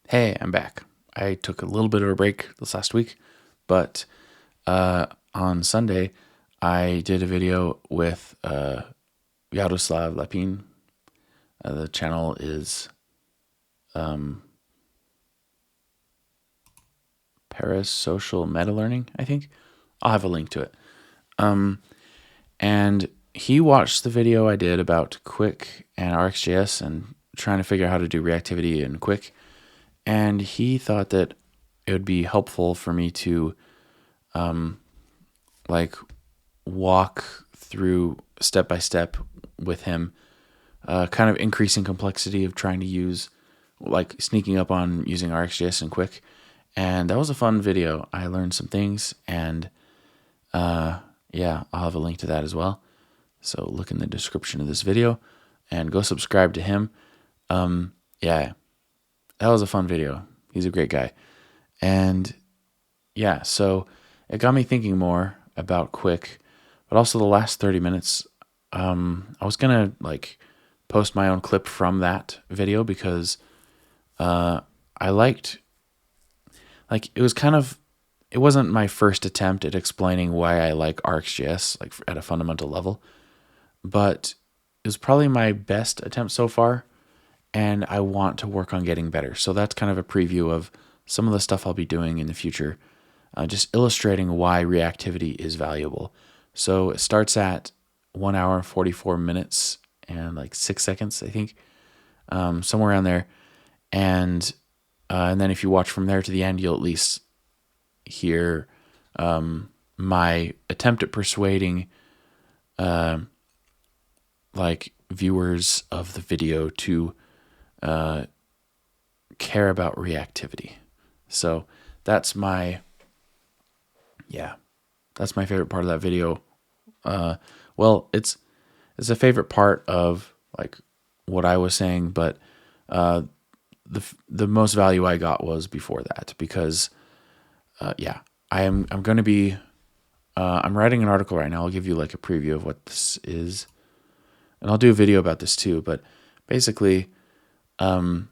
Hey, I'm back. I took a little bit of a break this last week, but on Sunday I did a video with Yaroslav Lapin. The channel is Paris Social Meta Learning, I think. I'll have a link to it. And he watched the video I did about Qwik and RxJS and trying to figure out how to do reactivity in Qwik. And he thought that it would be helpful for me to like walk through step by step with him, kind of increasing complexity of trying to use, like sneaking up on using RxJS and Qwik. And that was a fun video. I learned some things, and yeah, I'll have a link to that as well. So look in the description of this video and go subscribe to him. Yeah, that was a fun video. He's a great guy. And yeah, so it got me thinking more about Qwik, but also the last 30 minutes. I was gonna like post my own clip from that video because I liked, like, it wasn't my first attempt at explaining why I like RxJS, like at a fundamental level, but it was probably my best attempt so far, and I want to work on getting better. So that's kind of a preview of some of the stuff I'll be doing in the future, just illustrating why reactivity is valuable. So it starts at 1 hour, 44 minutes, and like 6 seconds, I think, somewhere around there. And then if you watch from there to the end, you'll at least hear my attempt at persuading like viewers of the video to care about reactivity. So that's my favorite part of that video. Well, it's a favorite part of like what I was saying, but the most value I got was before that, because I'm going to be I'm writing an article right now. I'll give you like a preview of what this is, and I'll do a video about this too. But basically, I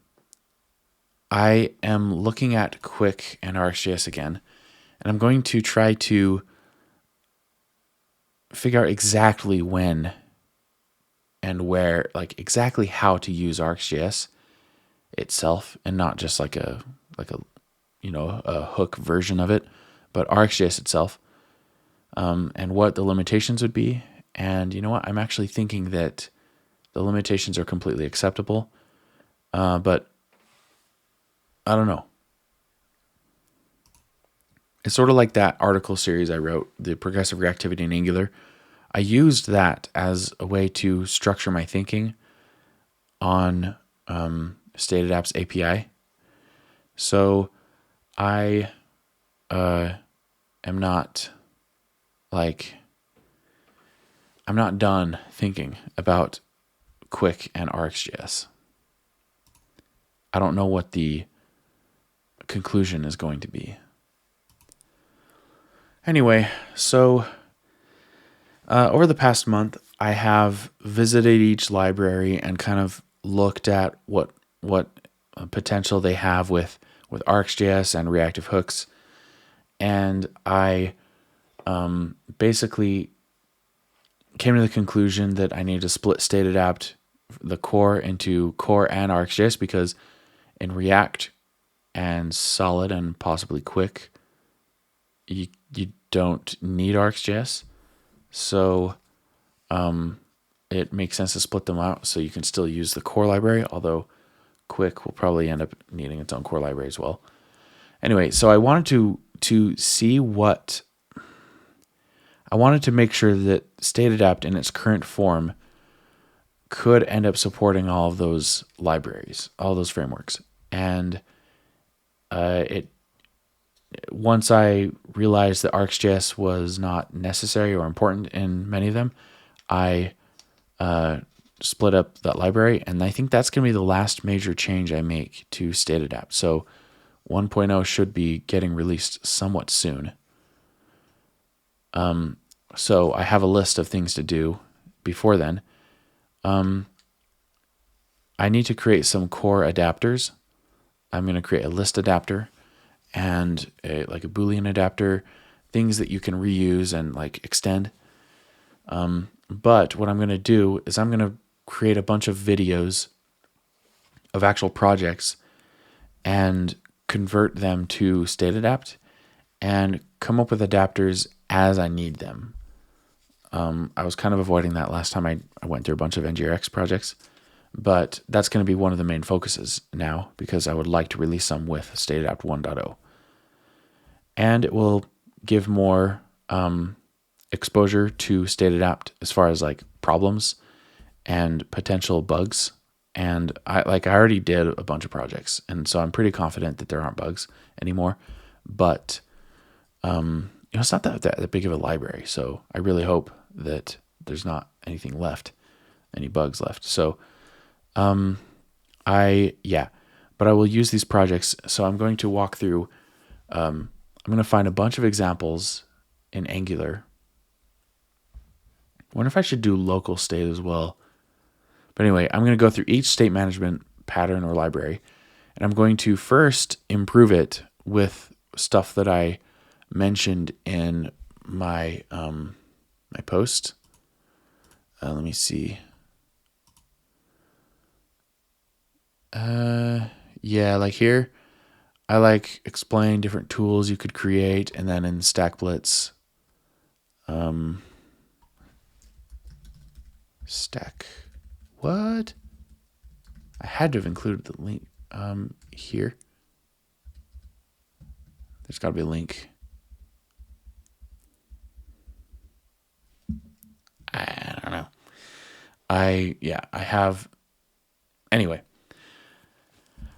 am looking at Qwik and RxJS again, and I'm going to try to figure out exactly when and where, like exactly how to use RxJS itself, and not just like a a hook version of it, but RxJS itself, and what the limitations would be. And you know what? I'm actually thinking that the limitations are completely acceptable, but I don't know. It's sort of like that article series I wrote, the progressive reactivity in Angular. I used that as a way to structure my thinking on StateAdapt's API. So I am not I'm not done thinking about Qwik and RxJS. I don't know what the conclusion is going to be. Anyway, so over the past month, I have visited each library and kind of looked at what potential they have with RxJS and reactive hooks, and I basically came to the conclusion that I need to split StateAdapt, the core, into core and RxJS, because in React and Solid and possibly Qwik, you don't need RxJS. So it makes sense to split them out so you can still use the core library, although Qwik will probably end up needing its own core library as well. Anyway, so I wanted to see what I wanted to make sure that StateAdapt in its current form could end up supporting all of those libraries, all those frameworks. And once I realized that RxJS was not necessary or important in many of them, I split up that library, and I think that's going to be the last major change I make to StateAdapt. So 1.0 should be getting released somewhat soon. So I have a list of things to do before then. I need to create some core adapters I'm going to create a list adapter and like a Boolean adapter, things that you can reuse and like extend. But what I'm going to do is I'm going to create a bunch of videos of actual projects and convert them to StateAdapt and come up with adapters as I need them. I was kind of avoiding that last time I went through a bunch of NGRX projects, but that's going to be one of the main focuses now because I would like to release some with StateAdapt 1.0. And it will give more exposure to StateAdapt as far as like problems and potential bugs. And I already did a bunch of projects, and so I'm pretty confident that there aren't bugs anymore. But it's not that big of a library, so I really hope that there's not anything left, any bugs left. So but I will use these projects. So I'm going to walk through. I'm going to find a bunch of examples in Angular. I wonder if I should do local state as well. But anyway, I'm going to go through each state management pattern or library, and I'm going to first improve it with stuff that I mentioned in my my post. Let me see. Like here, I like explain different tools you could create, and then in StackBlitz, what? I had to have included the link here. There's got to be a link. I don't know. I have. Anyway,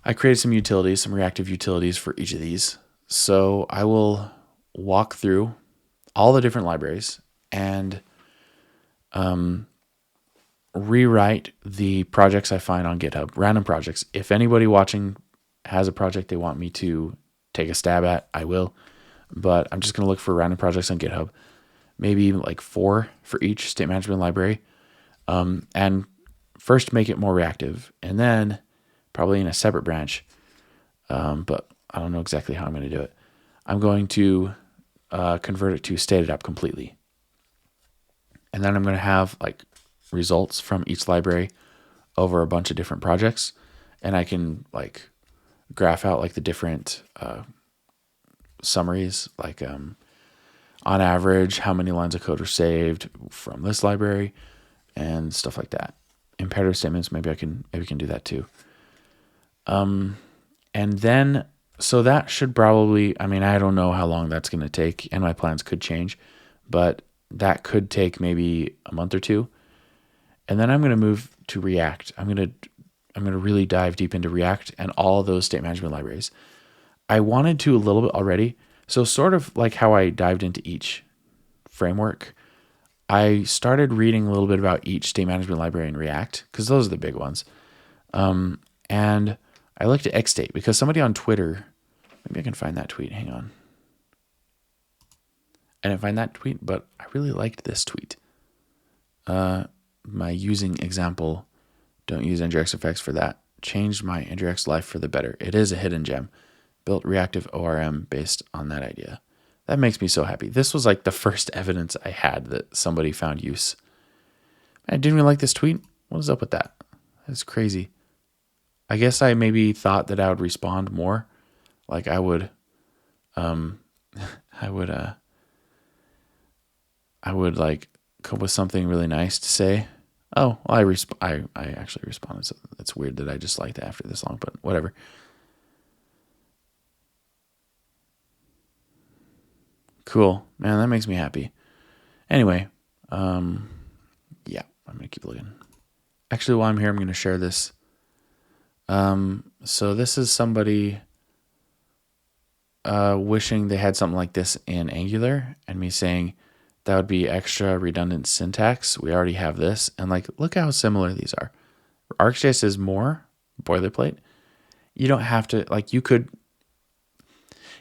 I created some utilities, some reactive utilities for each of these. So I will walk through all the different libraries and rewrite the projects I find on GitHub, random projects. If anybody watching has a project they want me to take a stab at, I will. But I'm just going to look for random projects on GitHub, maybe like 4 for each state management library. And first make it more reactive, and then probably in a separate branch, but I don't know exactly how I'm going to do it. I'm going to convert it to StateAdapt completely. And then I'm going to have like results from each library over a bunch of different projects, and I can like graph out like the different summaries, like on average how many lines of code are saved from this library and stuff like that. Imperative statements, maybe I can do that too. And then so that should probably, I don't know how long that's going to take, and my plans could change, but that could take maybe a month or two. And then I'm going to move to React. I'm going to really dive deep into React and all of those state management libraries. I wanted to a little bit already. So sort of like how I dived into each framework, I started reading a little bit about each state management library in React because those are the big ones. And I looked at XState because somebody on Twitter, maybe I can find that tweet. Hang on. I didn't find that tweet, but I really liked this tweet. My using example, don't use NGRX effects for that, changed my NGRX life for the better. It is a hidden gem. Built reactive ORM based on that idea. That makes me so happy. This was like the first evidence I had that somebody found use. I didn't really like this tweet. What is up with that? That's crazy. I guess I maybe thought that I would respond more. Like I would like come up with something really nice to say. Oh, well, I actually responded. So it's weird that I just liked it after this long, but whatever. Cool, man. That makes me happy. Anyway, I'm gonna keep looking. Actually, while I'm here, I'm gonna share this. So this is somebody wishing they had something like this in Angular, and me saying that would be extra redundant syntax. We already have this, and like, look how similar these are. RxJS is more boilerplate. You don't have to, like, you could,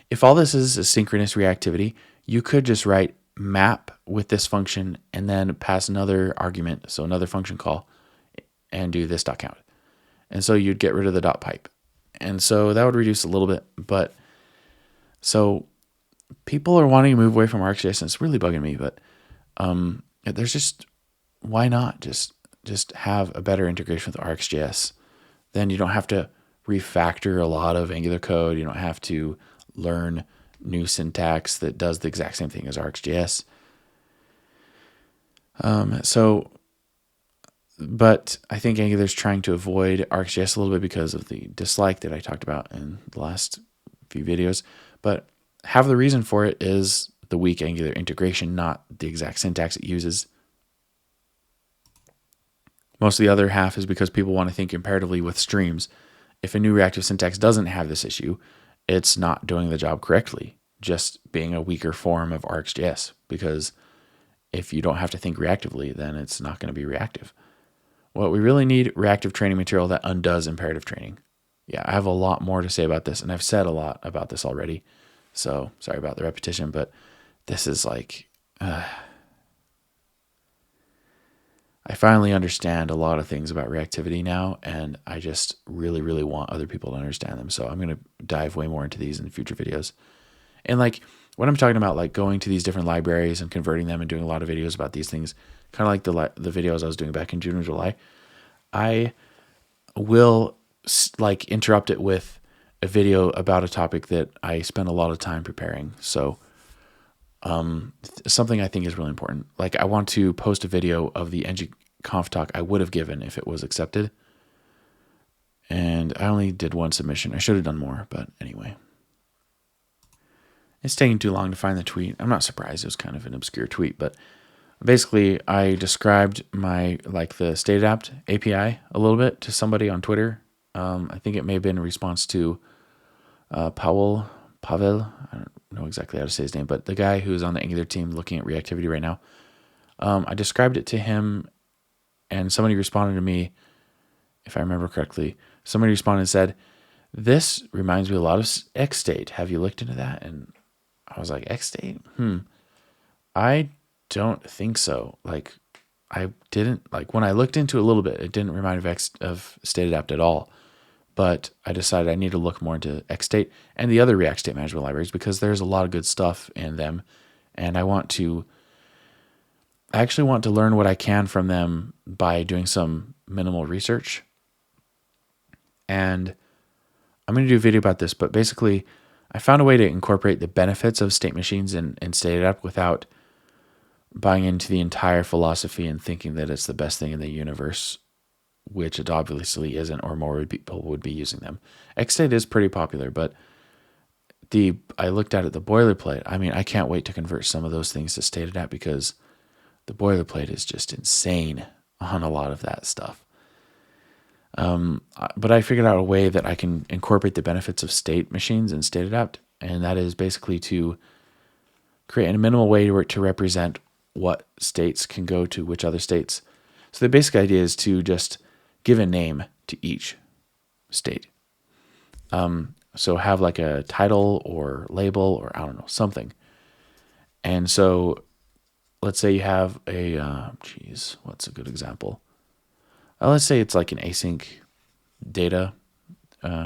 if all this is asynchronous reactivity, you could just write map with this function and then pass another argument, so another function call, and do this.count. And so you'd get rid of the dot pipe. And so that would reduce a little bit. But so people are wanting to move away from RxJS, and it's really bugging me. But there's just, why not just have a better integration with RxJS? Then you don't have to refactor a lot of Angular code. You don't have to learn new syntax that does the exact same thing as RxJS. But I think Angular is trying to avoid RxJS a little bit because of the dislike that I talked about in the last few videos. But half of the reason for it is the weak Angular integration, not the exact syntax it uses. Most of the other half is because people want to think imperatively with streams. If a new reactive syntax doesn't have this issue, it's not doing the job correctly, just being a weaker form of RxJS. Because if you don't have to think reactively, then it's not going to be reactive. Well, we really need reactive training material that undoes imperative training. Yeah, I have a lot more to say about this, and I've said a lot about this already. So sorry about the repetition, but this is like, I finally understand a lot of things about reactivity now, and I just really, really want other people to understand them. So I'm going to dive way more into these in future videos. And like when I'm talking about like going to these different libraries and converting them and doing a lot of videos about these things, kind of like the videos I was doing back in June and July, I will like interrupt it with a video about a topic that I spend a lot of time preparing. So something I think is really important. Like I want to post a video of the ngconf talk I would have given if it was accepted. And I only did one submission. I should have done more, but anyway. It's taking too long to find the tweet. I'm not surprised. It was kind of an obscure tweet, but basically I described my like the StateAdapt API a little bit to somebody on Twitter. I think it may have been in response to Pavel. I don't know exactly how to say his name, but the guy who's on the Angular team looking at reactivity right now. I described it to him, and somebody responded to me, if I remember correctly. Somebody responded and said, "This reminds me a lot of XState. Have you looked into that?" And I was like, XState? I don't think so. Like, I didn't, like, when I looked into it a little bit, it didn't remind me of StateAdapt at all. But I decided I need to look more into XState and the other React state management libraries because there's a lot of good stuff in them. And I actually want to learn what I can from them by doing some minimal research. And I'm going to do a video about this, but basically I found a way to incorporate the benefits of state machines in StateAdapt without buying into the entire philosophy and thinking that it's the best thing in the universe, which it obviously isn't, or more people would be using them. XState is pretty popular, but I looked at it, the boilerplate. I mean, I can't wait to convert some of those things to StateAdapt because the boilerplate is just insane on a lot of that stuff. But I figured out a way that I can incorporate the benefits of state machines in StateAdapt, and that is basically to create a minimal way to represent what states can go to which other states. So the basic idea is to just give a name to each state. So have like a title or label or I don't know, something. And so let's say you have a, what's a good example? Let's say it's like an async data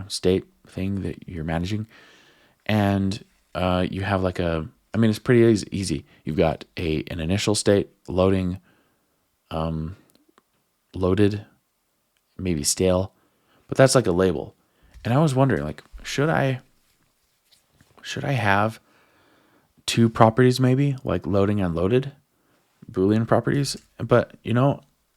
state thing that you're managing. And you have like it's pretty easy. You've got an initial state, loading, loaded, maybe stale, but that's like a label. And I was wondering, like, should I have two properties maybe, like loading and loaded, Boolean properties? But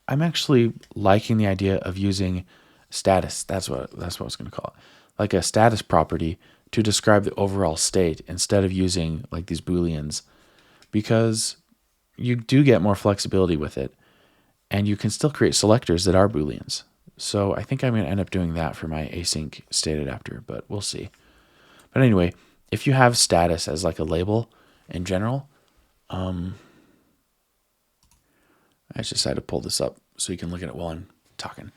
I'm actually liking the idea of using status. That's what I was going to call it, like a status property to describe the overall state instead of using like these Booleans, because you do get more flexibility with it, and you can still create selectors that are Booleans. So I think I'm going to end up doing that for my async state adapter, but we'll see. But anyway, if you have status as like a label in general, I just decided to pull this up so you can look at it while I'm talking.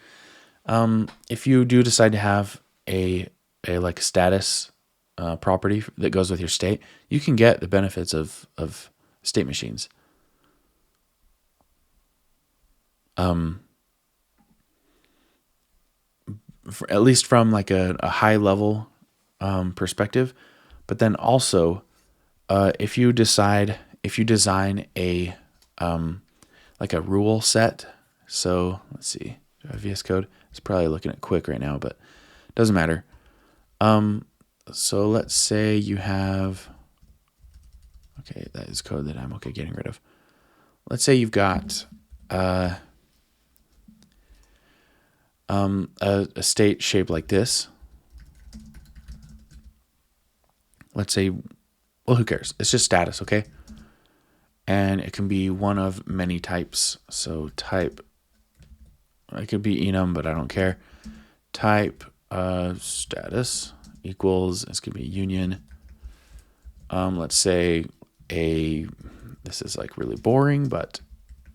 If you do decide to have a like status property that goes with your state, you can get the benefits of state machines. at least from like a high level perspective. But then also, if you design a like a rule set. So let's see, do I have VS Code? It's probably looking at Qwik right now, but it doesn't matter. So let's say you have, okay, that is code that I'm okay getting rid of. Let's say you've got a state shape like this. Let's say, well, who cares? It's just status, okay? And it can be one of many types. So type, it could be enum, but I don't care. Type status equals, this could be union. Let's say this is like really boring, but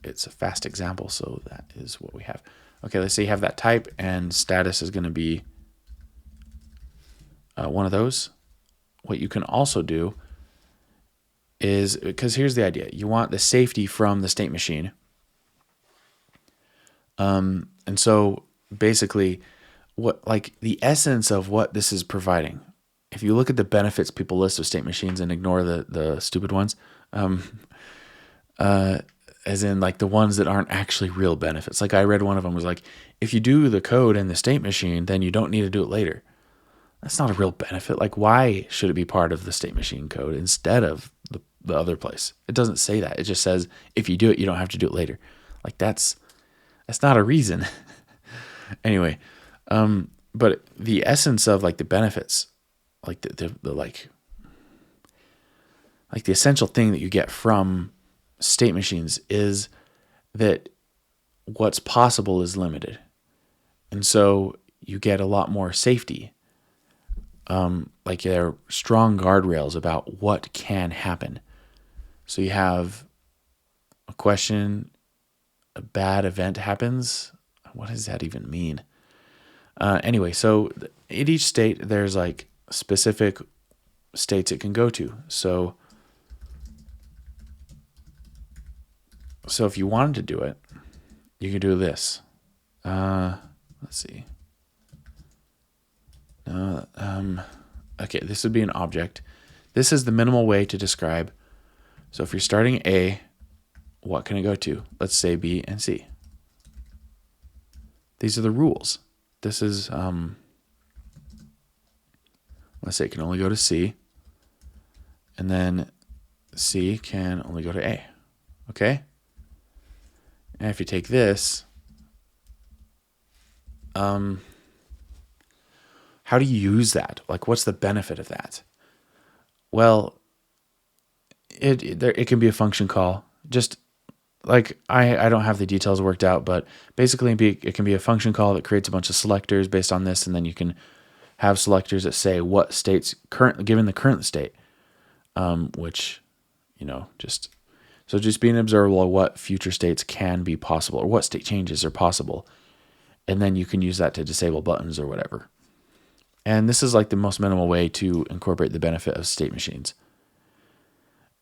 it's a fast example, so that is what we have. Okay, let's say you have that type, and status is going to be one of those. What you can also do is, because here's the idea, you want the safety from the state machine. And so basically, what, like, the essence of what this is providing, if you look at the benefits people list of state machines and ignore the stupid ones, as in like the ones that aren't actually real benefits. Like I read one of them was like, if you do the code in the state machine, then you don't need to do it later. That's not a real benefit. Like, why should it be part of the state machine code instead of the other place? It doesn't say that. It just says if you do it, you don't have to do it later. Like that's not a reason. Anyway, but the essence of like the benefits, like the like the essential thing that you get from state machines is that what's possible is limited. And so you get a lot more safety. Like there are strong guardrails about what can happen. So you have a question, a bad event happens. What does that even mean? Anyway, so in each state, there's like specific states it can go to. So if you wanted to do it, you could do this. Let's see. Okay, this would be an object. This is the minimal way to describe. So if you're starting A, what can it go to? Let's say B and C. These are the rules. This is, let's say it can only go to C, and then C can only go to A. Okay? And if you take this, how do you use that? Like, what's the benefit of that? Well, it can be a function call. Just like I don't have the details worked out, but basically it can be a function call that creates a bunch of selectors based on this, and then you can have selectors that say what states given the current state, which, just being observable of what future states can be possible or what state changes are possible, and then you can use that to disable buttons or whatever. And this is like the most minimal way to incorporate the benefit of state machines.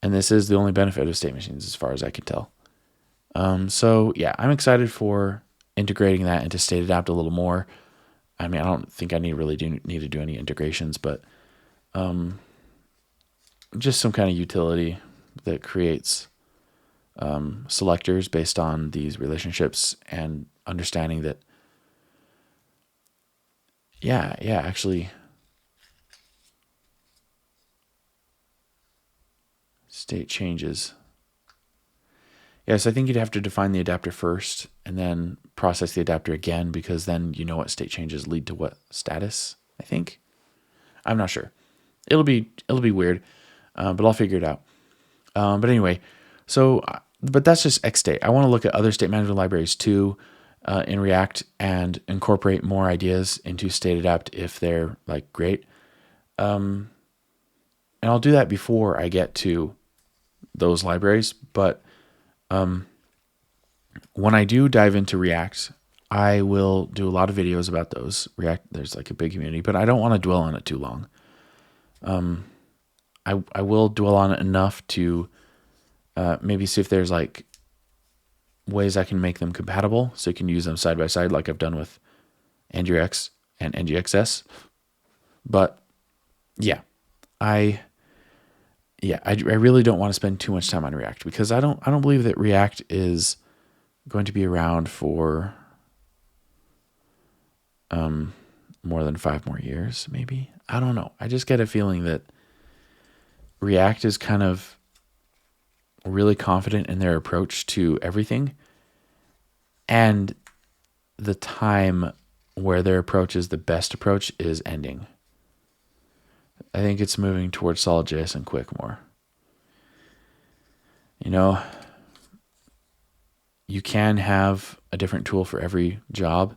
And this is the only benefit of state machines as far as I can tell. So yeah, I'm excited for integrating that into StateAdapt a little more. I mean, I don't think I need to do any integrations, but just some kind of utility that creates selectors based on these relationships and understanding that, actually, state changes. Yes, I think you'd have to define the adapter first and then process the adapter again, because then you know what state changes lead to what status, I think. I'm not sure. It'll be weird, but I'll figure it out. But anyway, but that's just XState. I want to look at other state management libraries too in React and incorporate more ideas into StateAdapt if they're like great. And I'll do that before I get to those libraries. But when I do dive into React, I will do a lot of videos about those. React, there's like a big community, but I don't want to dwell on it too long. I will dwell on it enough to maybe see if there's like ways I can make them compatible so you can use them side by side like I've done with AngularX. and NGXS. But yeah, I really don't want to spend too much time on React because I don't believe that React is going to be around for more than 5 more years, maybe. I don't know. I just get a feeling that React is kind of really confident in their approach to everything, and the time where their approach is the best approach is ending. I think it's moving towards SolidJS and Qwik more. You know, you can have a different tool for every job,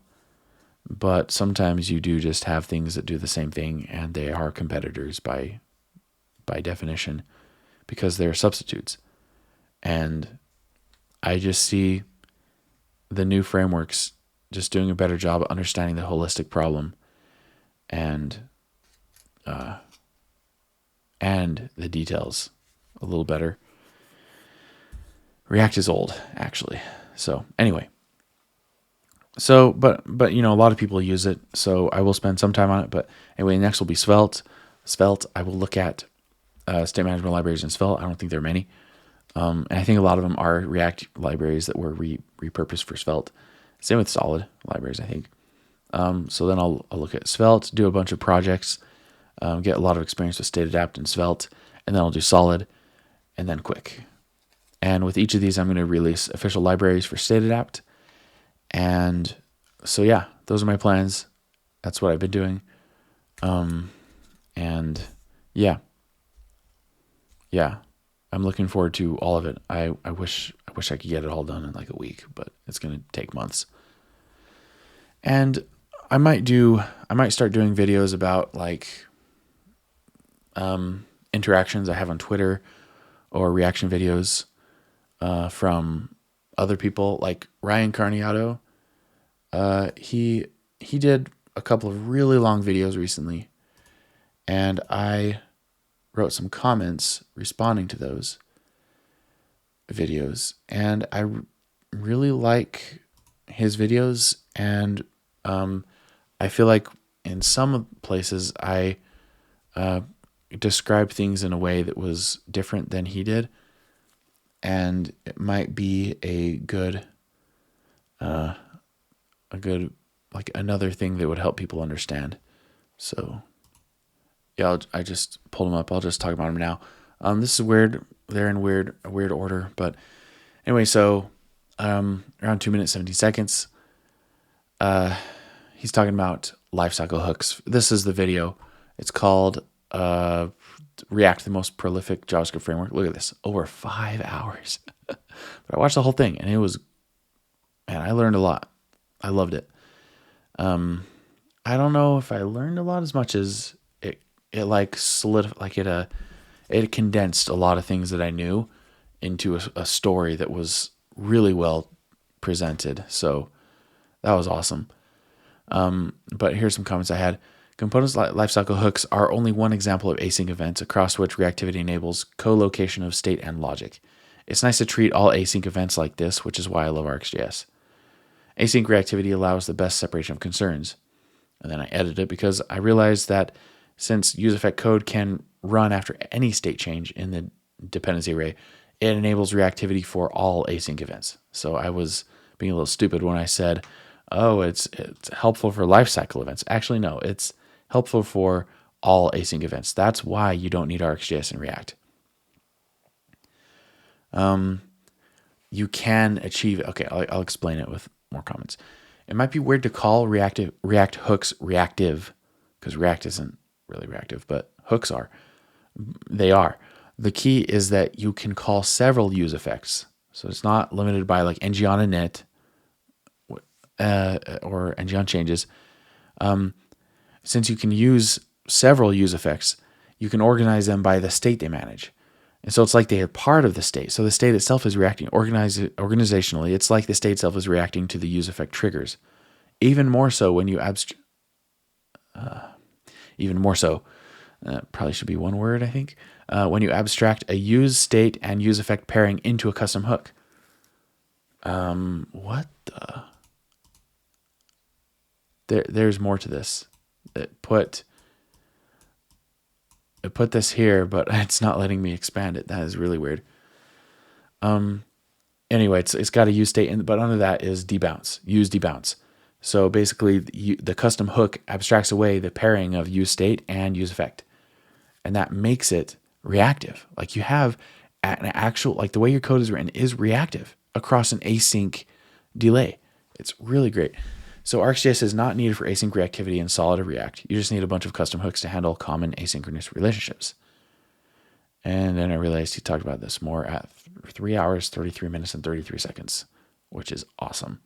but sometimes you do just have things that do the same thing, and they are competitors by definition because they're substitutes. And I just see the new frameworks just doing a better job of understanding the holistic problem and the details a little better. React is old, actually. So anyway, but a lot of people use it, so I will spend some time on it. But anyway, next will be Svelte. Svelte, I will look at state management libraries in Svelte. I don't think there are many. And I think a lot of them are React libraries that were repurposed for Svelte. Same with Solid libraries, I think. So then I'll look at Svelte, do a bunch of projects, get a lot of experience with StateAdapt and Svelte, and then I'll do Solid, and then Qwik. And with each of these, I'm going to release official libraries for StateAdapt. And so, yeah, those are my plans. That's what I've been doing. And yeah, I'm looking forward to all of it. I wish I could get it all done in like a week, but it's going to take months. And I might start doing videos about like interactions I have on Twitter or reaction videos from other people, like Ryan Carniato. He did a couple of really long videos recently, and I wrote some comments responding to those videos, and I really like his videos, and I feel like in some places I described things in a way that was different than he did, and it might be a good like another thing that would help people understand. So yeah, I just pulled them up. I'll just talk about them now. This is weird. They're in a weird order, but anyway, so around 2 minutes 17 seconds. He's talking about lifecycle hooks. This is the video. It's called React, the most prolific JavaScript framework. Look at this, over 5 hours. But I watched the whole thing, and I learned a lot. I loved it. I don't know if I learned a lot as much as it like solidified, like it condensed a lot of things that I knew into a story that was really well presented. So that was awesome. But here's some comments I had. Components lifecycle hooks are only one example of async events across which reactivity enables co-location of state and logic. It's nice to treat all async events like this, which is why I love RxJS. Async reactivity allows the best separation of concerns. And then I edited it because I realized that since useEffect code can run after any state change in the dependency array, it enables reactivity for all async events. So I was being a little stupid when I said, oh, it's helpful for lifecycle events. Actually, no, it's helpful for all async events. That's why you don't need RxJS in React. You can achieve, okay, I'll explain it with more comments. It might be weird to call React hooks reactive, because React isn't really reactive, but hooks are. They are. The key is that you can call several use effects. So it's not limited by like ng on init or ng on changes. Since you can use several use effects, you can organize them by the state they manage. And so it's like they are part of the state. So the state itself is reacting organizationally. It's like the state itself is reacting to the use effect triggers. Even more so when you probably should be one word, I think, when you abstract a use state and use effect pairing into a custom hook. What the? there's more to this. It put this here, but it's not letting me expand it. That is really weird. Anyway, it's got a use state, but under that is debounce, use debounce. So basically, the custom hook abstracts away the pairing of use state and use effect, and that makes it reactive. Like you have an actual, like the way your code is written is reactive across an async delay. It's really great. So RxJS is not needed for async reactivity in Solid or React. You just need a bunch of custom hooks to handle common asynchronous relationships. And then I realized he talked about this more at 3 hours, 33 minutes, and 33 seconds, which is awesome.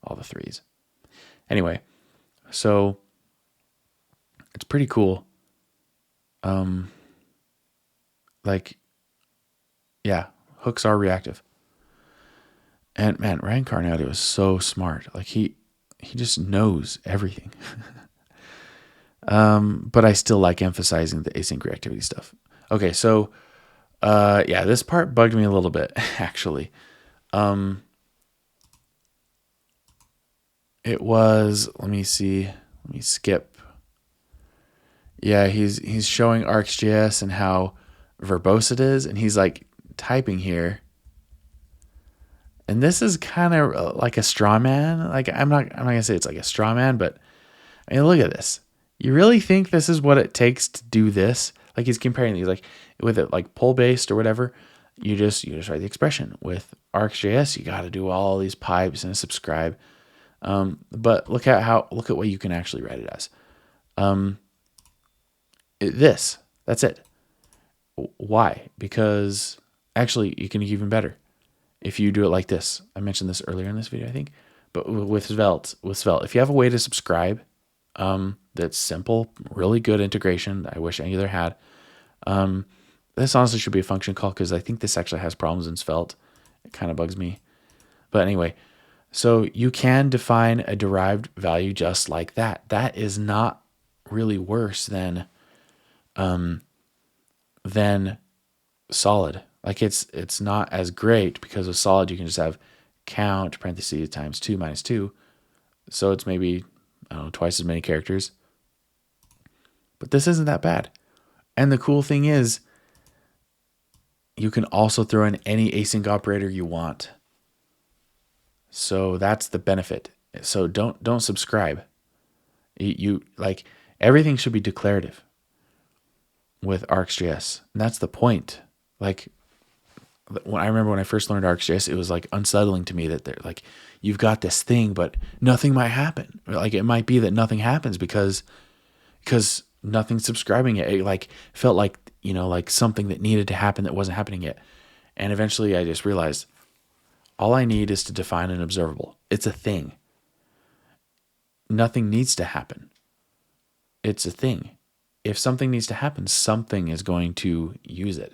All the threes. Anyway, so it's pretty cool. Yeah, hooks are reactive. And man, Ryan Carniato is so smart. Like he just knows everything. But I still like emphasizing the async reactivity stuff. Okay, so yeah, this part bugged me a little bit, actually. It was, let me see, let me skip. Yeah, he's showing RxJS and how verbose it is, and he's like typing here. And this is kind of like a straw man. Like I'm not gonna say it's like a straw man, but I mean, look at this. You really think this is what it takes to do this? Like he's comparing these, like with it like pull based or whatever. You just write the expression. With RxJS, you got to do all these pipes and subscribe. But look at what you can actually write it as. That's it. Why? Because actually you can do even better if you do it like this. I mentioned this earlier in this video, I think, but with Svelte, if you have a way to subscribe, that's simple, really good integration. I wish Angular had. This honestly should be a function call because I think this actually has problems in Svelte. It kind of bugs me. But anyway, so you can define a derived value just like that. That is not really worse than Solid. Like it's not as great because with Solid you can just have count parentheses times 2 minus 2. So it's maybe, I don't know, twice as many characters. But this isn't that bad. And the cool thing is you can also throw in any async operator you want. So that's the benefit. So don't subscribe. You like everything should be declarative with RxJS. And that's the point. Like I remember when I first learned RxJS, it was like unsettling to me that they're like, you've got this thing, but nothing might happen. Like it might be that nothing happens because nothing's subscribing it. It like felt like, like something that needed to happen that wasn't happening yet. And eventually I just realized all I need is to define an observable. It's a thing. Nothing needs to happen. It's a thing. If something needs to happen, something is going to use it.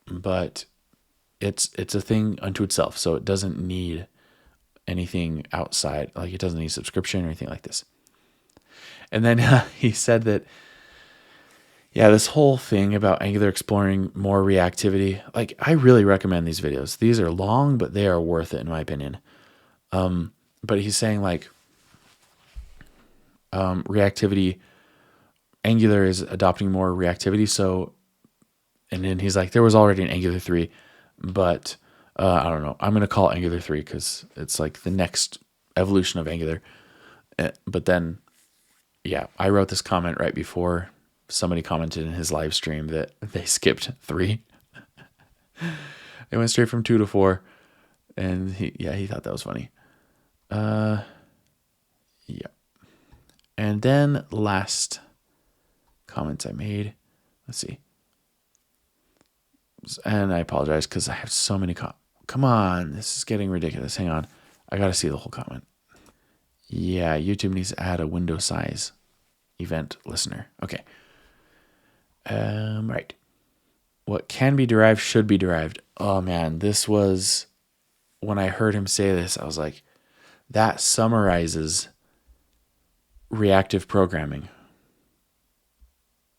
But it's a thing unto itself, so it doesn't need anything outside. Like it doesn't need subscription or anything like this. And then he said that, yeah, this whole thing about Angular exploring more reactivity, like I really recommend these videos. These are long, but they are worth it in my opinion. But he's saying like reactivity, Angular is adopting more reactivity. So, and then he's like, there was already an Angular 3, but I don't know. I'm going to call it Angular 3 because it's like the next evolution of Angular. But then, yeah, I wrote this comment right before somebody commented in his live stream that they skipped 3. They went straight from 2 to 4. And he thought that was funny. Yeah. And then last comments I made. Let's see. And I apologize because I have so many come on, this is getting ridiculous. Hang on. I got to see the whole comment. Yeah, YouTube needs to add a window size event listener. Okay. Right. What can be derived should be derived. Oh man, this was, when I heard him say this, I was like, that summarizes reactive programming.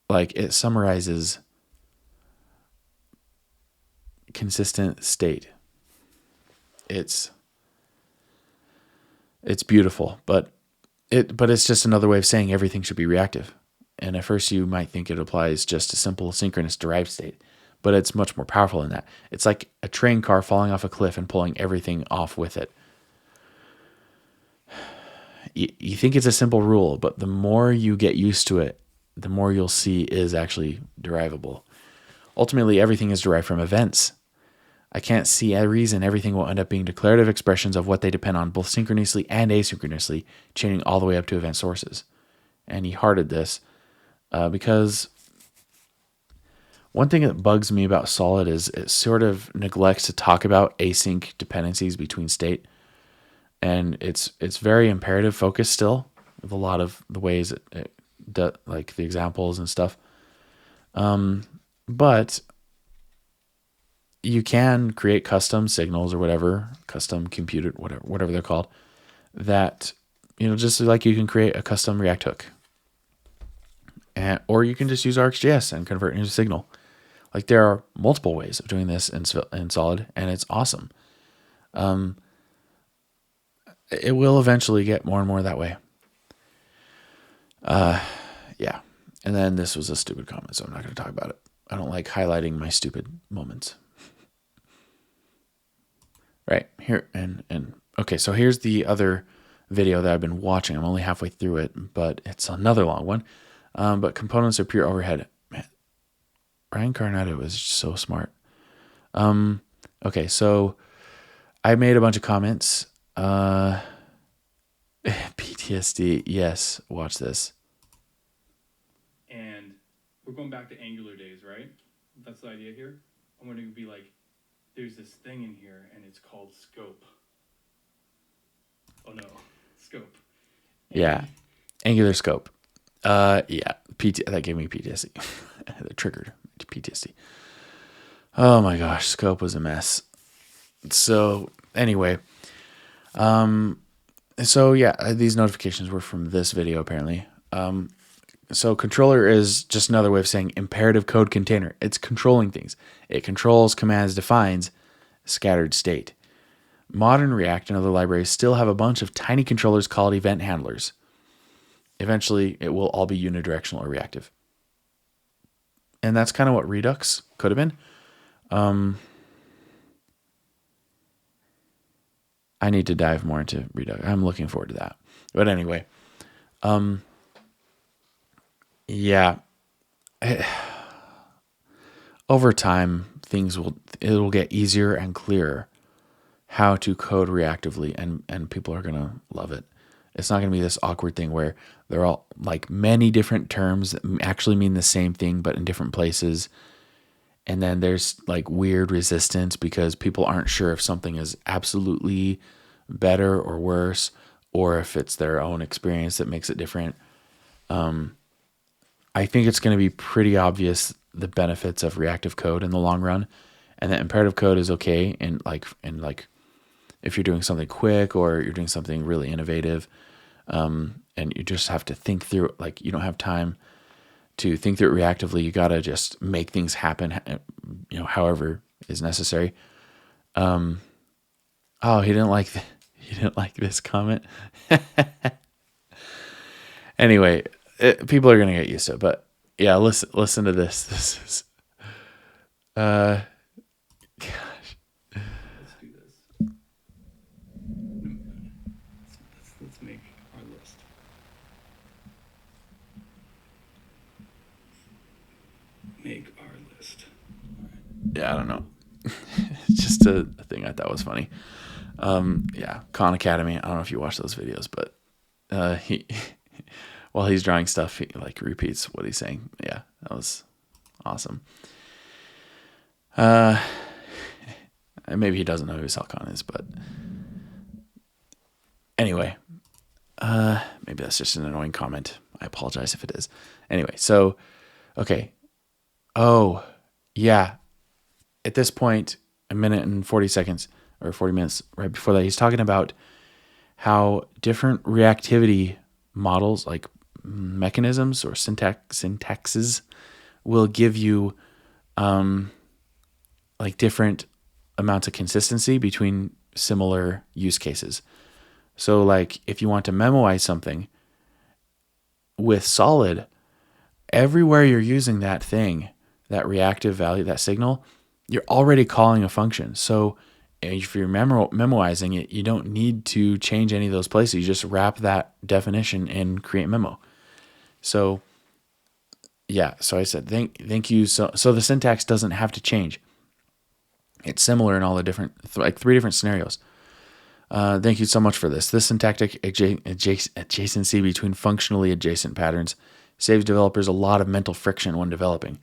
Like it summarizes consistent state. It's beautiful, but But it's just another way of saying everything should be reactive. And at first you might think it applies just to simple synchronous derived state, but it's much more powerful than that. It's like a train car falling off a cliff and pulling everything off with it. You think it's a simple rule, but the more you get used to it, the more you'll see is actually derivable. Ultimately, everything is derived from events. I can't see a reason everything will end up being declarative expressions of what they depend on, both synchronously and asynchronously, chaining all the way up to event sources. And he hearted this because one thing that bugs me about Solid is it sort of neglects to talk about async dependencies between state. And it's very imperative focused still, with a lot of the ways like the examples and stuff. But you can create custom signals or whatever, custom computed, whatever they're called, that, just like you can create a custom React hook. Or you can just use RxJS and convert it into a signal. Like there are multiple ways of doing this in Solid, and it's awesome. It will eventually get more and more that way. Yeah. And then this was a stupid comment, so I'm not going to talk about it. I don't like highlighting my stupid moments. Right here. And okay, so here's the other video that I've been watching. I'm only halfway through it, but it's another long one. But components are pure overhead. Man, Ryan Carniato is so smart. Okay, so I made a bunch of comments. PTSD, yes, watch this. And we're going back to Angular days, right? That's the idea here. I'm going to be like, there's this thing in here, and it's called scope. Oh no, scope. Yeah, Angular scope. Yeah, that gave me PTSD. That triggered PTSD. Oh my gosh, scope was a mess. So anyway, so yeah, these notifications were from this video apparently. So controller is just another way of saying imperative code container. It's controlling things. It controls, commands, defines scattered state. Modern React and other libraries still have a bunch of tiny controllers called event handlers. Eventually, it will all be unidirectional or reactive. And that's kind of what Redux could have been. I need to dive more into Redux. I'm looking forward to that. But anyway, yeah. Over time, it'll get easier and clearer how to code reactively, and people are going to love it. It's not going to be this awkward thing where they're all like many different terms that actually mean the same thing, but in different places. And then there's like weird resistance because people aren't sure if something is absolutely better or worse, or if it's their own experience that makes it different. I think it's going to be pretty obvious the benefits of reactive code in the long run, and that imperative code is okay. And like if you're doing something quick or you're doing something really innovative, and you just have to think through it, like you don't have time to think through it reactively. You got to just make things happen, however is necessary. Oh, he didn't like this comment. Anyway, people are gonna get used to it, but yeah, listen to this. This is, gosh. Let's do this. Let's make our list. Make our list. Yeah, I don't know. It's just a thing I thought was funny. Yeah, Khan Academy. I don't know if you watch those videos, but he while he's drawing stuff, he like repeats what he's saying. Yeah, that was awesome. Maybe he doesn't know who Sal Khan is, but anyway, maybe that's just an annoying comment. I apologize if it is. Anyway, so okay. Oh, yeah. At this point, a minute and 40 seconds or 40 minutes right before that, he's talking about how different reactivity models, like mechanisms or syntaxes, will give you like different amounts of consistency between similar use cases. So like if you want to memoize something, with Solid, everywhere you're using that thing, that reactive value, that signal, you're already calling a function. So if you're memoizing it, you don't need to change any of those places. You just wrap that definition in create memo. So yeah, so I said thank you. So the syntax doesn't have to change. It's similar in all the different, like 3 different scenarios. Thank you so much for this. This syntactic adjacency between functionally adjacent patterns saves developers a lot of mental friction when developing.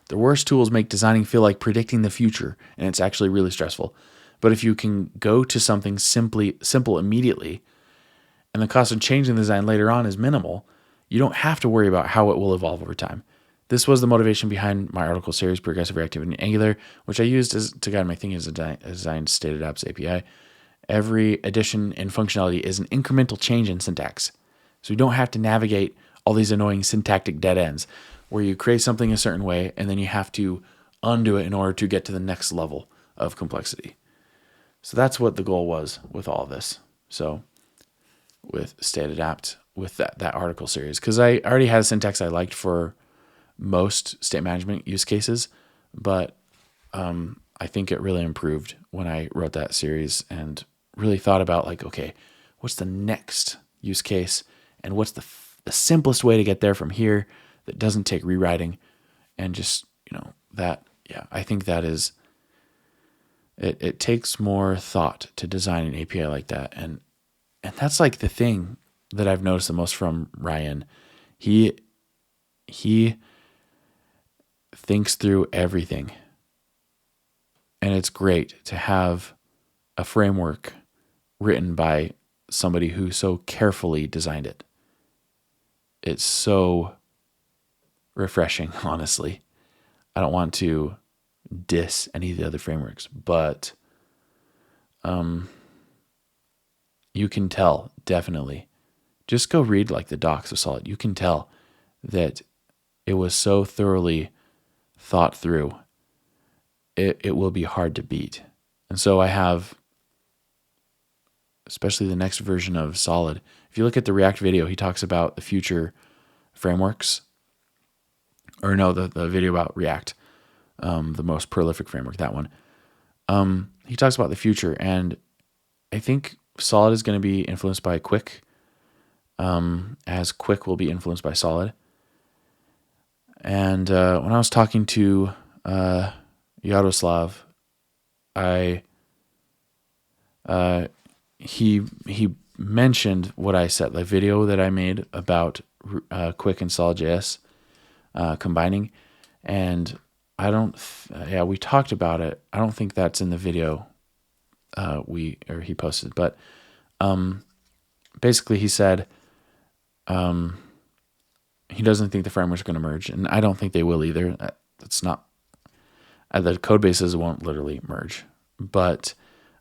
The worst tools make designing feel like predicting the future, and it's actually really stressful. But if you can go to something simple immediately, and the cost of changing the design later on is minimal, you don't have to worry about how it will evolve over time. This was the motivation behind my article series, Progressive Reactivity in Angular, which I used to guide my thinking as a design StateAdapt's API. Every addition in functionality is an incremental change in syntax. So you don't have to navigate all these annoying syntactic dead ends where you create something a certain way and then you have to undo it in order to get to the next level of complexity. So that's what the goal was with all of this. So with StateAdapt, with that article series, because I already had a syntax I liked for most state management use cases, but I think it really improved when I wrote that series and really thought about like, okay, what's the next use case and what's the simplest way to get there from here that doesn't take rewriting, and just, that, yeah, I think that is, it takes more thought to design an API like that. And that's like the thing that I've noticed the most from Ryan. He thinks through everything. And it's great to have a framework written by somebody who so carefully designed it. It's so refreshing, honestly. I don't want to diss any of the other frameworks, but you can tell, definitely. Just go read like the docs of Solid. You can tell that it was so thoroughly thought through. It will be hard to beat. And so I have, especially the next version of Solid, if you look at the React video, he talks about the future frameworks, or no, the video about React, the most prolific framework, that one. He talks about the future, and I think Solid is going to be influenced by Qwik, as Qwik will be influenced by Solid. And when I was talking to Yaroslav, he mentioned what I said, the video that I made about Qwik and Solid.js combining, and we talked about it. I don't think that's in the video he posted, but basically he said he doesn't think the frameworks are going to merge, and I don't think they will either. That's not, the code bases won't literally merge, but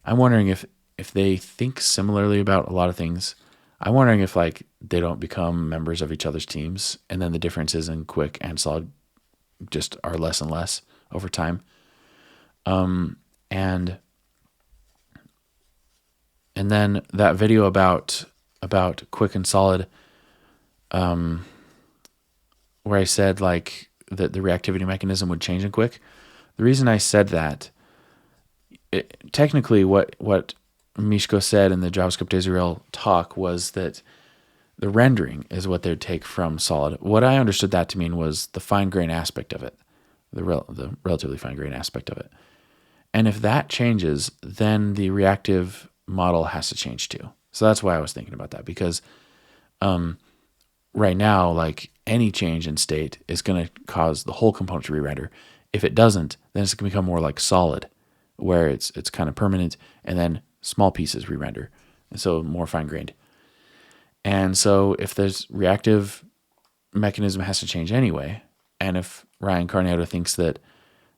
I'm wondering if they think similarly about a lot of things. I'm wondering if like they don't become members of each other's teams, and then the differences in Qwik and Solid just are less and less over time. And then that video about Qwik and Solid, where I said like that the reactivity mechanism would change in Qwik. The reason I said that, technically what Mishko said in the JavaScript Israel talk was that the rendering is what they'd take from Solid. What I understood that to mean was the fine-grained aspect of it, the relatively fine-grained aspect of it. And if that changes, then the reactive model has to change too. So that's why I was thinking about that, because right now, like any change in state is going to cause the whole component to re-render. If it doesn't, then it's going to become more like Solid, where it's kind of permanent, and then small pieces re-render, and so more fine-grained. And so if this reactive mechanism has to change anyway, and if Ryan Carniato thinks that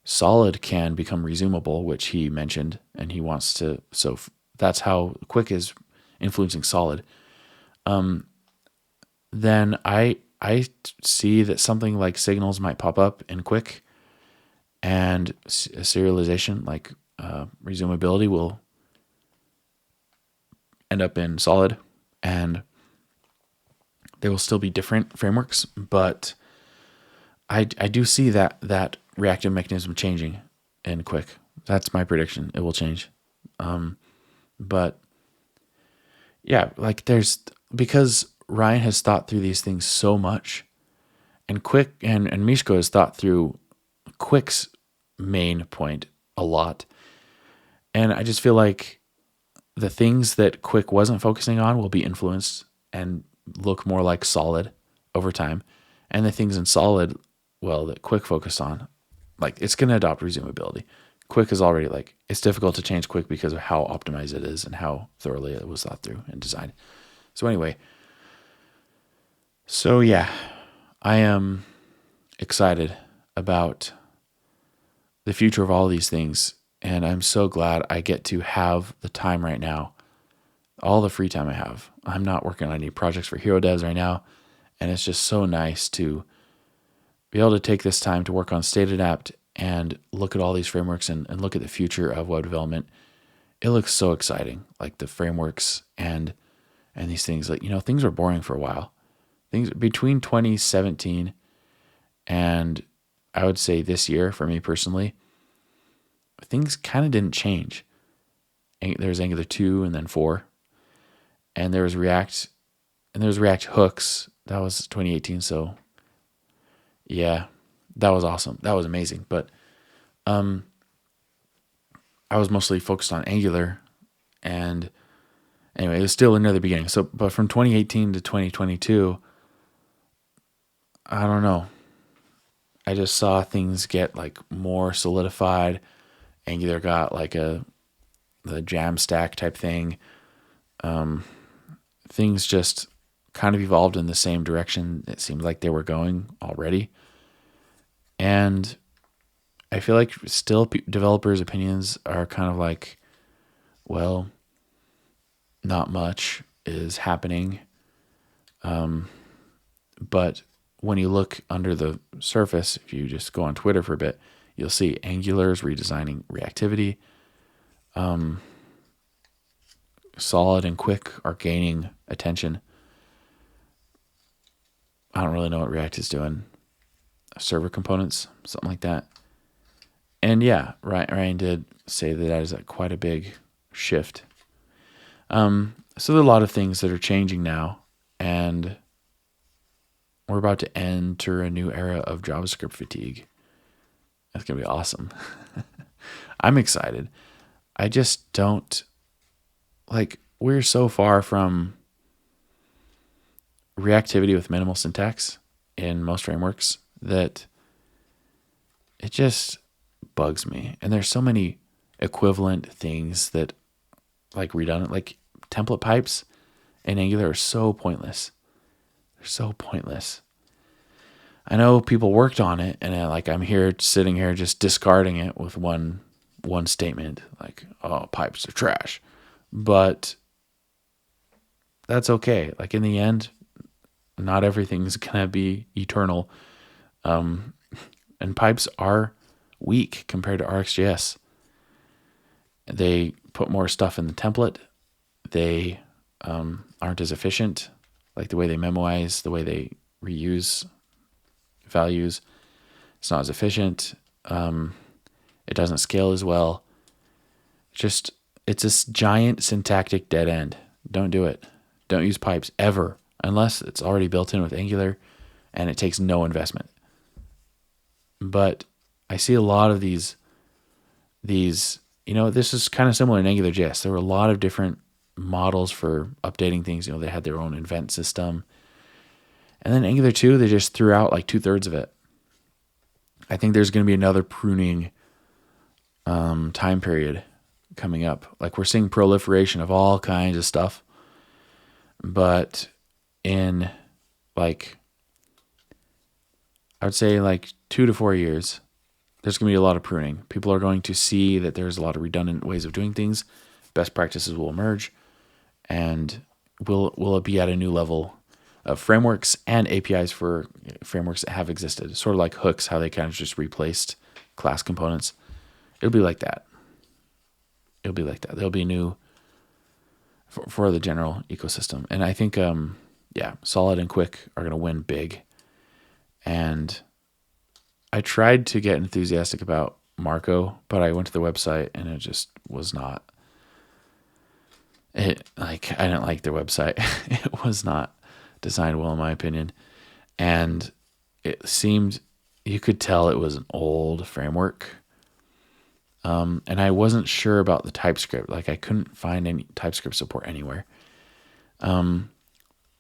Solid can become resumable, which he mentioned, and he wants to, so that's how Qwik is influencing Solid, then I see that something like signals might pop up in Qwik, and serialization, like resumability, will end up in Solid, and They will still be different frameworks, but I do see that reactive mechanism changing in Qwik. That's my prediction. It will change. But yeah, like because Ryan has thought through these things so much, and Qwik and Mishko has thought through Qwik's main point a lot. And I just feel like the things that Qwik wasn't focusing on will be influenced and look more like Solid over time. And the things in Solid, well, that Qwik focused on, like it's going to adopt resumability. Qwik is already like, it's difficult to change Qwik because of how optimized it is and how thoroughly it was thought through and designed. So anyway, so yeah, I am excited about the future of all these things. And I'm so glad I get to have the time right now, all the free time I have. I'm not working on any projects for Hero Devs right now. And it's just so nice to be able to take this time to work on StateAdapt and look at all these frameworks and look at the future of web development. It looks so exciting, like the frameworks and these things. Like, things were boring for a while. Things between 2017 and I would say this year, for me personally, things kind of didn't change. There was Angular 2 and then 4. And there was React, and there was React hooks. That was 2018. So yeah, that was awesome. That was amazing. But I was mostly focused on Angular, and anyway, it was still near the beginning. So, but from 2018 to 2022, I don't know. I just saw things get like more solidified. Angular got like the Jamstack type thing. Things just kind of evolved in the same direction it seemed like they were going already. And I feel like still developers' opinions are kind of like, well, not much is happening. But when you look under the surface, if you just go on Twitter for a bit, you'll see Angular's redesigning reactivity. Solid and Qwik are gaining attention. I don't really know what React is doing. Server components, something like that. And yeah, Ryan did say that is quite a big shift. So there are a lot of things that are changing now, and we're about to enter a new era of JavaScript fatigue. That's going to be awesome. I'm excited. I just don't, we're so far from reactivity with minimal syntax in most frameworks that it just bugs me. And there's so many equivalent things that redundant, like template pipes in Angular are so pointless. They're so pointless. I know people worked on it, and I'm here sitting here just discarding it with one statement, like, oh, pipes are trash. But that's okay. Like in the end, not everything's gonna be eternal. And pipes are weak compared to RxJS. They put more stuff in the template. They aren't as efficient, like the way they memoize, the way they reuse values. It's not as efficient. It doesn't scale as well. It's this giant syntactic dead end. Don't do it. Don't use pipes ever, unless it's already built in with Angular and it takes no investment. But I see a lot of these, this is kind of similar in AngularJS. There were a lot of different models for updating things. They had their own event system. And then Angular 2, they just threw out like 2/3 of it. I think there's going to be another pruning time period coming up. Like we're seeing proliferation of all kinds of stuff. But in I would say 2 to 4 years, there's going to be a lot of pruning. People are going to see that there's a lot of redundant ways of doing things. Best practices will emerge, and will be at a new level of frameworks and APIs for frameworks that have existed. Sort of like hooks, how they kind of just replaced class components. It'll be like that. There'll be new for the general ecosystem. And I think yeah, Solid and Qwik are going to win big. And I tried to get enthusiastic about Marco, but I went to the website and it just was not. I didn't like their website. It was not designed well in my opinion. And it seemed, you could tell it was an old framework. And I wasn't sure about the TypeScript. Like I couldn't find any TypeScript support anywhere. That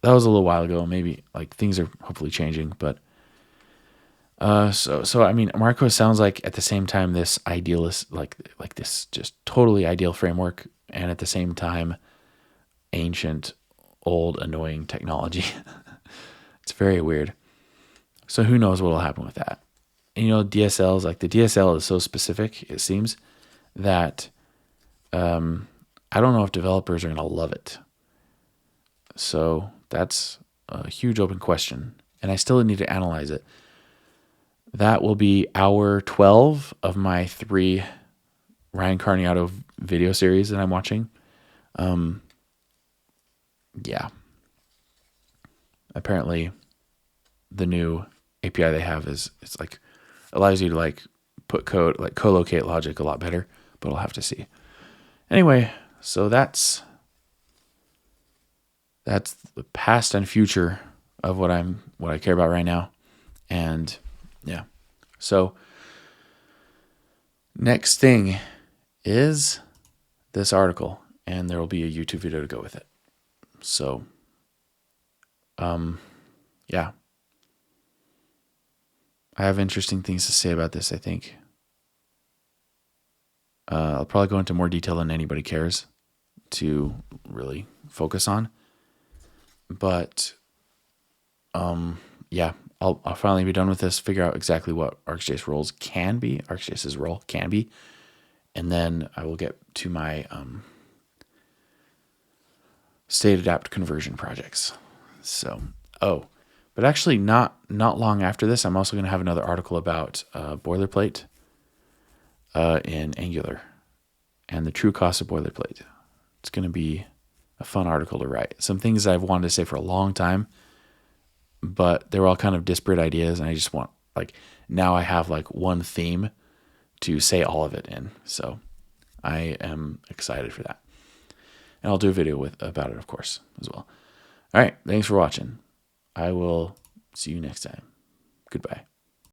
was a little while ago. Maybe like things are hopefully changing, but so I mean, Marco sounds like at the same time this idealist, like this just totally ideal framework, and at the same time ancient, old, annoying technology. It's very weird. So who knows what will happen with that? And, you know, DSLs, like the DSL is so specific, it seems, that I don't know if developers are going to love it. So that's a huge open question, and I still need to analyze it. That will be hour 12 of my 3 Ryan Carniato video series that I'm watching. Yeah. Apparently, the new API they have it's like allows you to like put code, like co-locate logic a lot better, but I'll have to see. Anyway, so that's the past and future of what I care about right now. And yeah. So next thing is this article, and there will be a YouTube video to go with it. So yeah. I have interesting things to say about this, I think. I'll probably go into more detail than anybody cares to really focus on. But yeah, I'll finally be done with this, figure out exactly what RxJS roles can be, RxJS's role can be, and then I will get to my StateAdapt conversion projects. So, but actually not long after this, I'm also going to have another article about boilerplate in Angular and the true cost of boilerplate. It's going to be a fun article to write. Some things I've wanted to say for a long time, but they were all kind of disparate ideas, and I just want, like, now I have like one theme to say all of it in. So I am excited for that. And I'll do a video about it, of course, as well. All right, thanks for watching. I will see you next time. Goodbye.